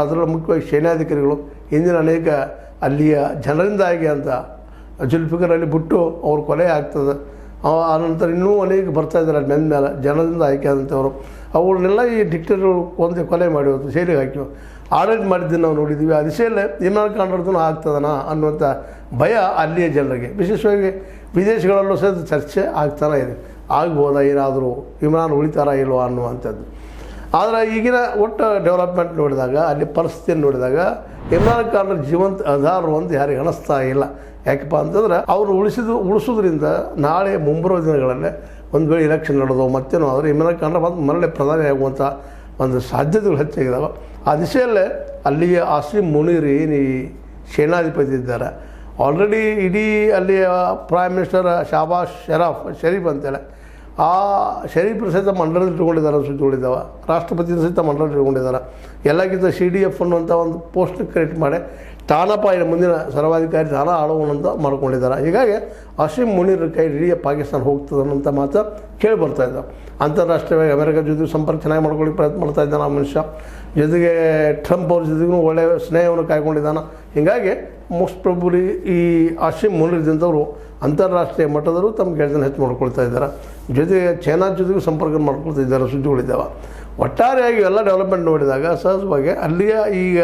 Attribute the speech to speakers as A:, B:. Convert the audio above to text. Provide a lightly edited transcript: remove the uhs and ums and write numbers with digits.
A: ಅದರ ಮುಖ್ಯವಾಗಿ ಸೇನಾಧಿಕಾರಿಗಳು ಇಂದಿನ ಅನೇಕ ಅಲ್ಲಿಯ ಜನರಿಂದಾಗಿ ಅಂತ ಜುಲ್ಫಿಕರ್ ಅಲ್ಲಿ ಬಿಟ್ಟು ಅವ್ರು ಕೊಲೆ ಆಗ್ತದೆ. ಆನಂತರ ಇನ್ನೂ ಅನೇಕ ಬರ್ತಾಯಿದ್ದಾರೆ ಅಲ್ಲಿ ಮೇಲೆ ಜನರಿಂದ ಆಯ್ಕೆ ಆದಂಥವ್ರು. ಅವ್ರನ್ನೆಲ್ಲ ಈ ಡಿಕ್ಟೇಟರ್ಗಳು ಕೊಲೆ ಮಾಡಿ ಹೋದ್ರು, ಜೈಲಿಗೆ ಹಾಕಿ ಆಡಳಿತ ಮಾಡಿದ್ದನ್ನು ನಾವು ನೋಡಿದ್ದೀವಿ. ಆ ದಿಶೆಯಲ್ಲೇ ಇಮ್ರಾನ್ ಖಾನ್ ಅವ್ರದ್ದು ಆಗ್ತದನ ಅನ್ನುವಂಥ ಭಯ ಅಲ್ಲಿಯ ಜನರಿಗೆ, ವಿಶೇಷವಾಗಿ ವಿದೇಶಗಳಲ್ಲೂ ಸಹ ಚರ್ಚೆ ಆಗ್ತಾನೆ ಇದೆ. ಆಗ್ಬೋದಾ ಏನಾದರೂ ಇಮ್ರಾನ್ ಉಳಿತಾರ ಇಲ್ವಾ ಅನ್ನುವಂಥದ್ದು. ಆದರೆ ಈಗಿನ ಒಟ್ಟು ಡೆವಲಪ್ಮೆಂಟ್ ನೋಡಿದಾಗ, ಅಲ್ಲಿ ಪರಿಸ್ಥಿತಿಯನ್ನು ನೋಡಿದಾಗ ಇಮ್ರಾನ್ ಖಾನ್ ಜೀವಂತ ಅದಾರು ಅಂತ ಯಾರಿಗೆ ಅನಿಸ್ತಾ ಇಲ್ಲ. ಯಾಕಪ್ಪ ಅಂತಂದ್ರೆ ಅವರು ಉಳಿಸೋದ್ರಿಂದ ನಾಳೆ ಮುಂಬರುವ ದಿನಗಳಲ್ಲೇ ಒಂದು ವೇಳೆ ಇಲೆಕ್ಷನ್ ನಡೆದು ಮತ್ತೇನೋ ಆದರೆ ಇಮ್ರಾನ್ ಖಾನ್ ಮರಳಿ ಪ್ರಧಾನಿ ಆಗುವಂಥ ಒಂದು ಸಾಧ್ಯತೆಗಳು ಹೆಚ್ಚಾಗಿದ್ದಾವೆ. ಆ ದಿಶೆಯಲ್ಲೇ ಅಲ್ಲಿಯ ಆಸಿಮ್ ಮುನೀರ್ ಏನು ಈ ಸೇನಾಧಿಪತಿ ಇದ್ದಾರೆ, ಆಲ್ರೆಡಿ ಇಡೀ ಅಲ್ಲಿಯ ಪ್ರೈಮ್ ಮಿನಿಸ್ಟರ್ ಶಾಬಾಜ್ ಶರೀಫ್ ಅಂತೇಳಿ ಆ ಶರೀಫ್ ಸಹಿತ ಮಂಡಲದಲ್ಲಿ ಇಟ್ಕೊಂಡಿದ್ದಾರೆ, ಸುದ್ದಿಗಳಿದ್ದಾವೆ. ರಾಷ್ಟ್ರಪತಿ ಸಹಿತ ಮಂಡಲದಲ್ಲಿ ಇಟ್ಕೊಂಡಿದ್ದಾರೆ. ಎಲ್ಲಕ್ಕಿಂತ CDF ಅನ್ನುವಂಥ ಒಂದು ಪೋಸ್ಟ್ ಕ್ರಿಯೇಟ್ ಮಾಡಿ ತಾನಪ್ಪ ಇನ್ನು ಮುಂದಿನ ಸರ್ವಾಧಿಕಾರಿ ತಾನ ಆಳುವಂತ ಮಾಡ್ಕೊಂಡಿದ್ದಾರೆ. ಹೀಗಾಗಿ ಆಸಿಮ್ ಮುನೀರ್ ಕೈ ಇಡೀ ಪಾಕಿಸ್ತಾನ ಹೋಗ್ತದೆ ಅನ್ನೋಂಥ ಮಾತು ಕೇಳಿ ಬರ್ತಾ ಇದ್ದಾವೆ. ಅಂತಾರಾಷ್ಟ್ರೀಯವಾಗಿ ಅಮೆರಿಕ ಜೊತೆಗೆ ಸಂಪರ್ಕ ಚೆನ್ನಾಗಿ ಮಾಡ್ಕೊಳ್ಳಿಕ್ಕೆ ಪ್ರಯತ್ನ ಮಾಡ್ತಾ ಇದ್ದಾನೆ ಆ ಮನುಷ್ಯ. ಜೊತೆಗೆ ಟ್ರಂಪ್ ಅವ್ರ ಜೊತೆಗೂ ಒಳ್ಳೆಯ ಸ್ನೇಹವನ್ನು ಕಾಯ್ಕೊಂಡಿದ್ದಾನೆ. ಹೀಗಾಗಿ ಮೋಸ್ಟ್ ಪ್ರಾಬಬ್ಲಿ ಈ ಆಸಿಮ್ ಮುನೀರ್ದಿಂದವರು ಅಂತಾರಾಷ್ಟ್ರೀಯ ಮಟ್ಟದವರು ತಮ್ಮ ಗೆಳೆತನ ಹೆಚ್ಚು ಮಾಡ್ಕೊಳ್ತಾ ಇದ್ದಾರೆ. ಜೊತೆಗೆ ಚೈನಾ ಜೊತೆಗೂ ಸಂಪರ್ಕ ಮಾಡ್ಕೊಳ್ತಾ ಇದ್ದಾರೆ, ಸುದ್ದಿಗಳಿದ್ದಾವೆ. ಒಟ್ಟಾರೆಯಾಗಿ ಎಲ್ಲ ಡೆವಲಪ್ಮೆಂಟ್ ನೋಡಿದಾಗ ಸಹಜವಾಗಿ ಅಲ್ಲಿಯ ಈಗ